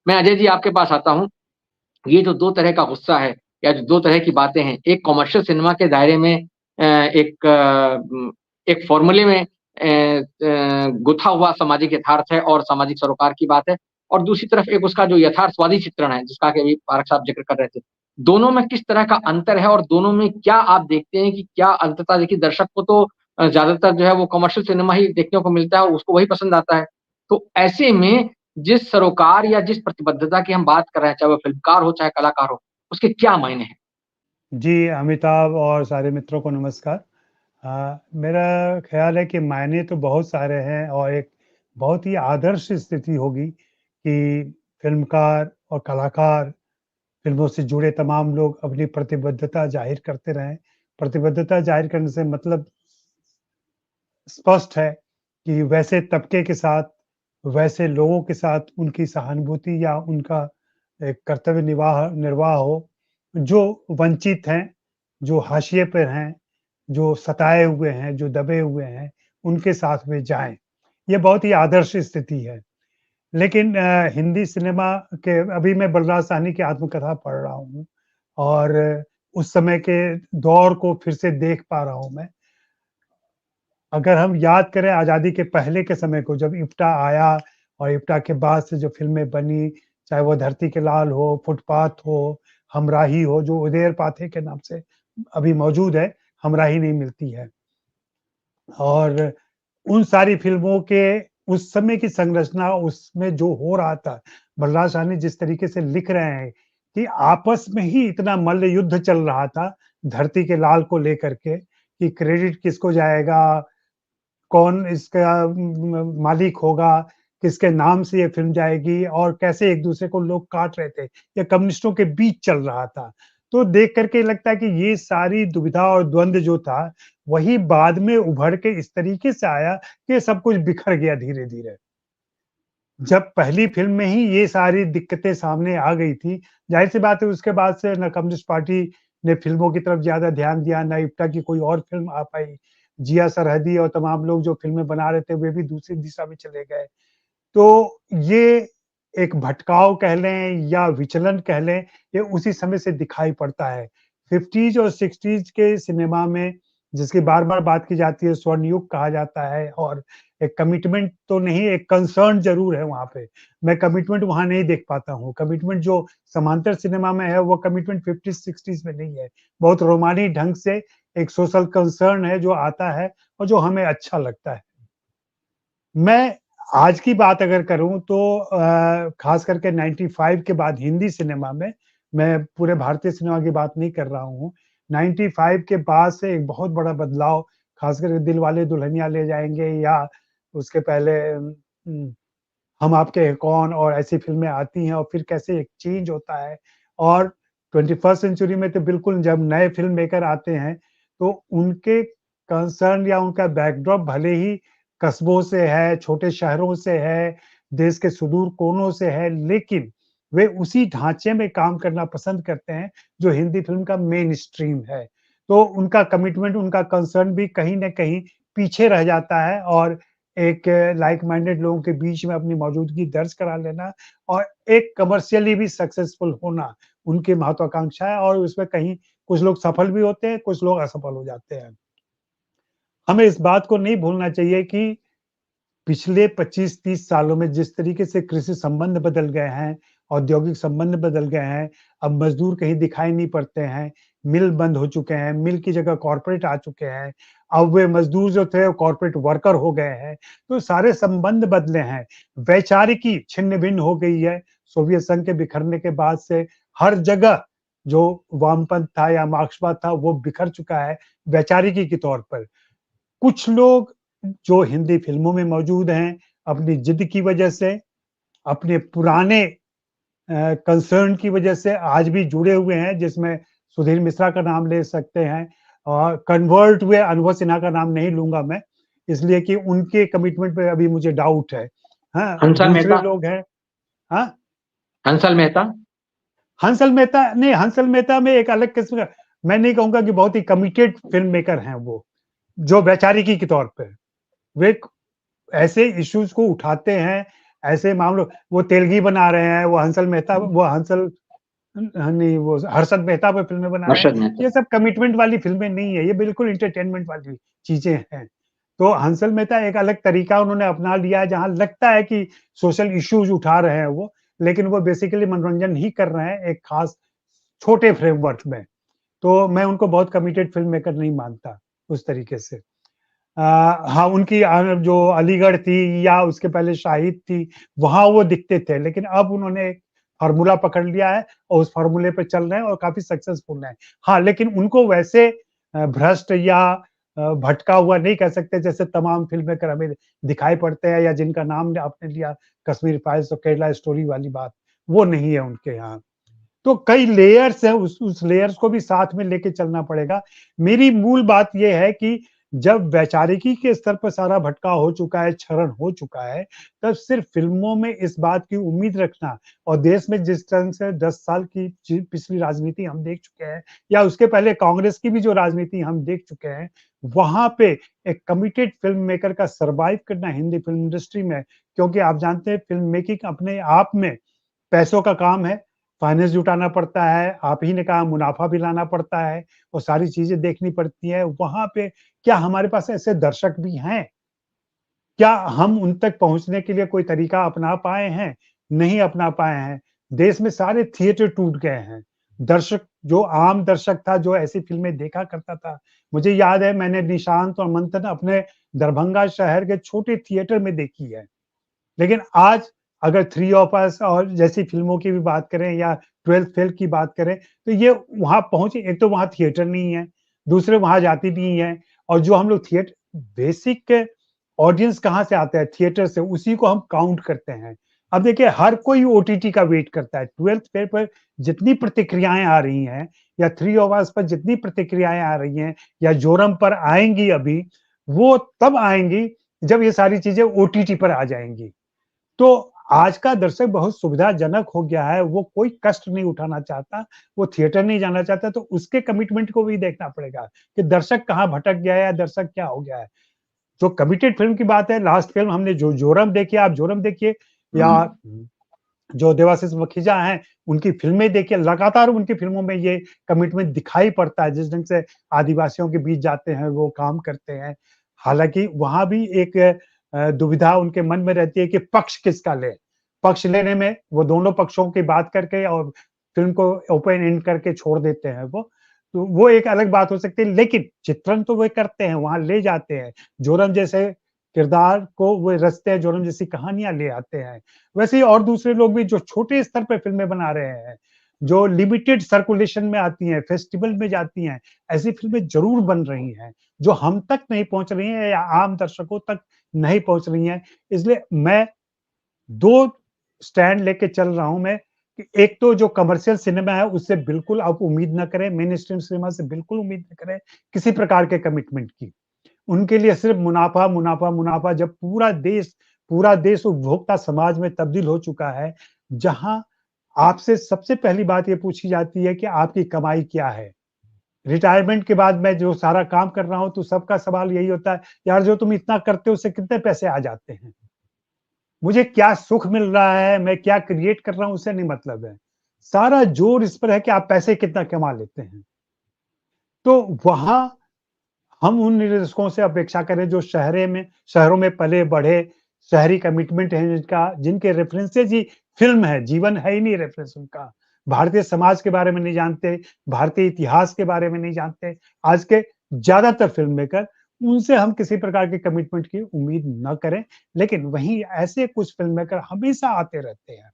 मैं अजय जी आपके पास आता हूँ। ये जो 2 तरह का गुस्सा है या जो 2 तरह की बातें हैं, एक कमर्शियल सिनेमा के दायरे में एक फ़ॉर्मूले में गुथा हुआ सामाजिक यथार्थ है और सामाजिक सरोकार की बात है, और दूसरी तरफ एक उसका जो यथार्थवादी चित्रण है, जिसका कि अभी पारख साहब ज़िक्र कर रहे थे। दोनों में किस तरह का अंतर है और दोनों में क्या आप देखते हैं कि क्या अंततः देखिए दर्शक को तो ज़्यादातर जो है वो कमर्शियल सिनेमा ही देखने को मिलता है और उसको वही पसंद आता है। तो ऐसे में जिस सरोकार या जिस प्रतिबद्धता की हम बात कर रहे हैं, चाहे वो फ़िल्मकार हो, चाहे कलाकार हो, उसके क्या मायने हैं? जी, अमिताभ और सारे मित्रों को नमस्कार। मेरा ख़्याल है कि मायने तो बहुत सारे हैं और एक बहुत ही आदर्श स्थिति होगी कि फ़िल्मकार और कलाकार, फ़िल्मों से जुड़े तमाम लोग अपनी प्रतिबद्धता ज़ाहिर करते रहें। प्रतिबद्धता ज़ाहिर करने से मतलब स्पष्ट है कि वैसे तबके के साथ, वैसे लोगों के साथ उनकी सहानुभूति या उनका एक कर्तव्य निर्वाह हो, जो वंचित हैं, जो हाशिए पर हैं, जो सताए हुए हैं, जो दबे हुए हैं, उनके साथ में जाएँ। ये बहुत ही आदर्श स्थिति है। लेकिन हिंदी सिनेमा के अभी मैं बलराज साहनी की आत्मकथा पढ़ रहा हूँ और उस समय के दौर को फिर से देख पा रहा हूँ मैं। अगर हम याद करें आज़ादी के पहले के समय को, जब इप्टा आया और इप्टा के बाद से जो फ़िल्में बनी, चाहे वो धरती के लाल हो, फुटपाथ हो, हमराही हो, जो उदयर पाथेय के नाम से अभी मौजूद है, हमराही नहीं मिलती है। और उन सारी फ़िल्मों के उस समय की संरचना, उसमें जो हो रहा था, बलराज साहनी जिस तरीके से लिख रहे हैं कि आपस में ही इतना मल्ल युद्ध चल रहा था, धरती के लाल को लेकर के, कि क्रेडिट किसको जाएगा, कौन इसका मालिक होगा, किसके नाम से ये फ़िल्म जाएगी और कैसे एक-दूसरे को लोग काट रहे थे। ये कम्युनिस्टों के बीच चल रहा था। तो देख कर के लगता है कि ये सारी दुविधा और द्वंद जो था, वही बाद में उभर के इस तरीके से आया कि सब कुछ बिखर गया धीरे-धीरे। जब पहली फ़िल्म में ही ये सारी दिक्कतें सामने आ गई थी, ज़ाहिर-सी बात है उसके बाद से ना कम्युनिस्ट पार्टी ने फ़िल्मों की तरफ ज़्यादा ध्यान दिया, ना इप्टा की कोई और फ़िल्म आ पाई। जिया सरहदी और तमाम लोग जो फ़िल्में बना रहे थे, वे भी दूसरी दिशा में चले गए। तो ये एक भटकाव कह लें या विचलन कह लें, ये उसी समय से दिखाई पड़ता है। 50s और 60s के सिनेमा में जिसकी बार-बार बात की जाती है, स्वर्ण युग कहा जाता है और एक कमिटमेंट तो नहीं, एक कंसर्न ज़रूर है वहाँ पे। मैं कमिटमेंट वहाँ नहीं देख पाता हूँ। कमिटमेंट जो समांतर सिनेमा में है, वो कमिटमेंट 50s-60s में नहीं है। बहुत रोमानी ढंग से एक सोशल कंसर्न है जो आता है और जो हमें अच्छा लगता है। मैं आज की बात अगर करूँ तो ख़ास करके 95 के बाद हिंदी सिनेमा में, मैं पूरे भारतीय सिनेमा की बात नहीं कर रहा हूँ। 95 के बाद से एक बहुत बड़ा बदलाव, ख़ास करके दिलवाले दुल्हनिया ले जाएँगे या उसके पहले हम आपके हैं कौन और ऐसी फ़िल्में आती हैं और फिर कैसे एक चेंज होता है। और 21st सेंचुरी में तो बिल्कुल जब नए फ़िल्म मेकर आते हैं, तो उनके कंसर्न या उनका बैकड्रॉप भले ही कस्बों से है, छोटे शहरों से है, देश के सुदूर कोनों से है, लेकिन वे उसी ढाँचे में काम करना पसंद करते हैं, जो हिंदी फ़िल्म का मेनस्ट्रीम है। तो उनका कमिटमेंट, उनका कंसर्न भी कहीं न कहीं पीछे रह जाता है और एक लाइक माइंडेड लोगों के बीच में अपनी मौजूदगी दर्ज करा लेना और एक कमर्शियली भी सक्सेसफुल होना, उनकी महत्वाकांक्षा है और उसमें कहीं कुछ लोग सफल भी होते हैं, कुछ लोग असफल हो जाते हैं। हमें इस बात को नहीं भूलना चाहिए कि पिछले 25-30 सालों में जिस तरीके से कृषि संबंध बदल गए हैं, औद्योगिक संबंध बदल गए हैं, अब मज़दूर कहीं दिखाई नहीं पड़ते हैं, मिल बंद हो चुके हैं, मिल की जगह कॉर्पोरेट आ चुके हैं, अब वे मज़दूर जो थे वो कॉर्पोरेट वर्कर हो गए हैं, तो सारे संबंध बदले हैं। वैचारिकी छिन्न-भिन्न हो गई है, सोवियत संघ के बिखरने के बाद से हर जगह जो वामपंथ था या मार्क्सवाद था, वो बिखर चुका है वैचारिकी के तौर पर। कुछ लोग जो हिंदी फ़िल्मों में मौजूद हैं, अपनी ज़िद की वजह से, अपने पुराने कंसर्न की वजह से आज भी जुड़े हुए हैं, जिसमें सुधीर मिश्रा का नाम ले सकते हैं और कन्वर्ट हुए अनुभव सिन्हा का नाम नहीं लूँगा मैं, इसलिए कि उनके कमिटमेंट पे अभी मुझे डाउट है। हाँ, हंसल दूसरे मेहता लोग हैं। हाँ, हंसल मेहता? हंसल मेहता नहीं, हंसल मेहता में एक अलग किस्म का, मैं नहीं कहूँगा कि बहुत ही कमिटेड फ़िल्म मेकर हैं वो, जो वैचारिकी के तौर पे। वे ऐसे इश्यूज को उठाते हैं, ऐसे मामलों वो तेलगी बना रहे हैं, वो हंसल मेहता वो हंसल नहीं वो हर्षद मेहता पे फ़िल्में बना रहे हैं। अरशद मेहता। ये सब कमिटमेंट वाली फ़िल्में नहीं है, ये बिल्कुल एंटरटेनमेंट वाली चीज़ें हैं। तो हंसल मेहता एक अलग तरीका उन्होंने अपना लिया है, जहाँ लगता है कि सोशल इश्यूज़ उठा रहे हैं वो, लेकिन वो बेसिकली मनोरंजन ही कर रहे हैं एक ख़ास छोटे फ्रेमवर्क में। तो मैं उनको बहुत कमिटेड फ़िल्म मेकर नहीं मानता, उस तरीके से। हाँ, उनकी जो अलीगढ़ थी या उसके पहले शाहिद थी, वहाँ वो दिखते थे, लेकिन अब उन्होंने एक फ़ॉर्मूला पकड़ लिया है और उस फ़ॉर्मूले पे चल रहे हैं और काफ़ी सक्सेसफुल हैं। हाँ, लेकिन उनको वैसे भ्रष्ट या भटका हुआ नहीं कह सकते जैसे तमाम फ़िल्म मेकर हमें दिखाई पड़ते हैं या जिनका नाम आपने लिया कश्मीर फाइल्स और केरला स्टोरी वाली बात, वो नहीं है उनके यहाँ। तो कई लेयर्स हैं उस लेयर्स को भी साथ में लेके चलना पड़ेगा। मेरी मूल बात ये है कि जब वैचारिकी के स्तर पर सारा भटकाव हो चुका है, क्षरण हो चुका है, तब सिर्फ़ फ़िल्मों में इस बात की उम्मीद रखना और देश में जिस तरह से 10 साल की पिछली राजनीति हम देख चुके हैं या उसके पहले कांग्रेस की भी जो राजनीति हम देख चुके हैं, वहाँ पे एक कमिटेड फ़िल्म मेकर का सर्वाइव करना हिंदी फ़िल्म इंडस्ट्री में क्योंकि आप जानते हैं फ़िल्म मेकिंग अपने आप में पैसों का काम है, फाइनेंस जुटाना पड़ता है, आप ही ने कहा मुनाफ़ा भी लाना पड़ता है और सारी चीज़ें देखनी पड़ती हैं। वहाँ पे क्या हमारे पास ऐसे दर्शक भी हैं? क्या हम उन तक पहुँचने के लिए कोई तरीका अपना पाए हैं? नहीं अपना पाए हैं। देश में सारे थिएटर टूट गए हैं। दर्शक जो आम दर्शक था, जो ऐसी फ़िल्में देखा करता था, मुझे याद है मैंने निशांत और मंथन अपने दरभंगा शहर के छोटे थिएटर में देखी है। लेकिन आज अगर थ्री ऑफ अस और जैसी फ़िल्मों की भी बात करें या ट्वेल्थ फेल की बात करें, तो ये वहाँ पहुँचे एक तो वहाँ थिएटर नहीं है, दूसरे वहाँ जाती नहीं है और जो हम लोग बेसिक ऑडियंस कहाँ से आता है? थिएटर से, उसी को हम काउंट करते हैं। अब देखिए हर कोई ओटीटी का वेट करता है। ट्वेल्थ फेल पर जितनी प्रतिक्रियाएँ आ रही हैं या थ्री ऑफ अस पर जितनी प्रतिक्रियाएँ आ रही हैं या जोरम पर आएँगी अभी, वो तब आएँगी जब ये सारी चीज़ें ओटीटी पर आ जाएँगी। तो आज का दर्शक बहुत सुविधाजनक हो गया है, वो कोई कष्ट नहीं उठाना चाहता, वो थिएटर नहीं जाना चाहता, तो उसके कमिटमेंट को भी देखना पड़ेगा कि दर्शक कहाँ भटक गया है या दर्शक क्या हो गया है। जो कमिटेड फ़िल्म की बात है, लास्ट फ़िल्म हमने जो जोरम देखी, आप जोरम देखिए या हुँ। जो देवाशीष मखीजा हैं, उनकी फ़िल्में देखिए, लगातार उनकी फ़िल्मों में ये कमिटमेंट दिखाई पड़ता है, जिस ढंग से आदिवासियों के बीच जाते हैं, वो काम करते हैं। हालाँकि वहाँ भी एक दुविधा उनके मन में रहती है कि पक्ष किसका लें? पक्ष लेने में वो दोनों पक्षों की बात करके और फ़िल्म को ओपन एंड करके छोड़ देते हैं वो। तो वो एक अलग बात हो सकती है, लेकिन चित्रण तो वो करते हैं, वहाँ ले जाते हैं। जोरम जैसे किरदार को वो रचते हैं, जोरम जैसी कहानियाँ ले आते हैं। वैसे ही और दूसरे लोग भी जो छोटे स्तर पे फ़िल्में बना रहे हैं, जो लिमिटेड सर्कुलेशन में आती हैं, फेस्टिवल में जाती हैं, ऐसी फ़िल्में ज़रूर बन रही हैं, जो हम तक नहीं पहुँच रही हैं या आम दर्शकों तक नहीं पहुँच रही हैं। इसलिए मैं 2 स्टैंड लेके चल रहा हूँ मैं कि एक तो जो कमर्शियल सिनेमा है, उससे बिल्कुल आप उम्मीद ना करें, मेन स्ट्रीम सिनेमा से बिल्कुल उम्मीद ना करें, किसी प्रकार के कमिटमेंट की। उनके लिए सिर्फ मुनाफ़ा, मुनाफ़ा, मुनाफ़ा जब पूरा देश उपभोक्ता समाज में तब्दील हो चुका है, जहाँ आपसे सबसे पहली बात ये पूछी जाती है कि आपकी कमाई क्या है? रिटायरमेंट के बाद मैं जो सारा काम कर रहा हूँ, तो सबका सवाल यही होता है, यार जो तुम इतना करते हो उससे कितने पैसे आ जाते हैं? मुझे क्या सुख मिल रहा है, मैं क्या क्रिएट कर रहा हूँ उससे नहीं मतलब है। सारा ज़ोर इस पर है कि आप पैसे कितना कमा लेते हैं। तो वहाँ हम उन निर्देशकों से अपेक्षा करें जो शहरों में पले-बढ़े, शहरी कमिटमेंट है जिनका जिनके रेफरेंसेस ही फ़िल्म है, जीवन है ही नहीं रेफरेंस उनका। भारतीय समाज के बारे में नहीं जानते, भारतीय इतिहास के बारे में नहीं जानते। आज के ज़्यादातर फ़िल्म मेकर, उनसे हम किसी प्रकार के कमिटमेंट की उम्मीद ना करें। लेकिन वहीं ऐसे कुछ फ़िल्म मेकर हमेशा आते रहते हैं।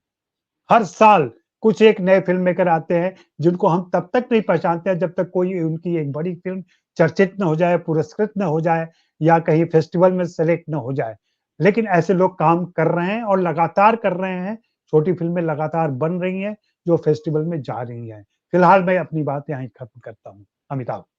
हर साल कुछ एक नए फ़िल्म मेकर आते हैं, जिनको हम तब तक नहीं पहचानते हैं जब तक कोई उनकी एक बड़ी फ़िल्म चर्चित ना हो जाए, पुरस्कृत ना हो जाए या कहीं फेस्टिवल में सेलेक्ट ना हो जाए। लेकिन ऐसे लोग काम कर रहे हैं और लगातार कर रहे हैं, छोटी फ़िल्में लगातार बन रही हैं, जो फेस्टिवल में जा रही हैं। फिलहाल मैं अपनी बात यहाँ ही खत्म करता हूँ। अमिताभ।